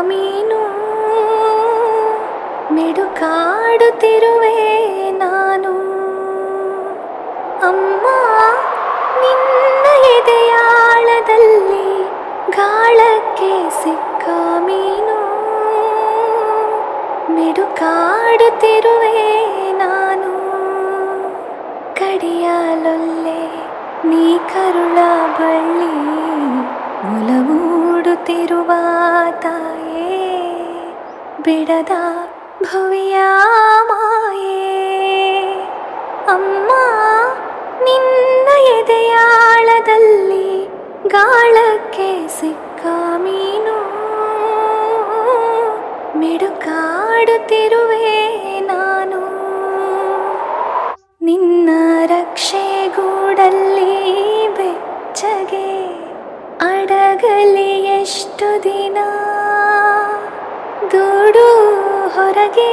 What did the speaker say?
ಮೀನು ಮಿಡುಕಾಡುತ್ತಿರುವೆ ನಾನು. ಅಮ್ಮ ನಿನ್ನ ಎದೆಯಾಳದಲ್ಲಿ ಗಾಳಕ್ಕೆ ಸಿಕ್ಕ ಮೀನು ಮಿಡುಕಾಡುತ್ತಿರುವೆ ನಾನು. ಕಡಿಯಾಲೊಲ್ಲೆ ನೀ ಕರುಳ ಬಳ್ಳಿ ಒಲವೂಡುತ್ತಿರುವ ತಾಯೇ, ಬಿಡದ ಭವ್ಯ ಮಾಯೇ. ಅಮ್ಮ ನಿನ್ನ ಎದೆಯಾಳದಲ್ಲಿ ಗಾಳಕ್ಕೆ ಸಿಕ್ಕ ಮೀನು ಮಿಡುಕಾಡುತ್ತಿರುವೆ ನಾನು. ನಿನ್ನ ರಕ್ಷೆಗೂಡಲ್ಲಿ ಬೆಚ್ಚಗೆ ಅಡಗಲಿ ಎಷ್ಟು ದಿನ, ದೂಡು ಹೊರಗೆ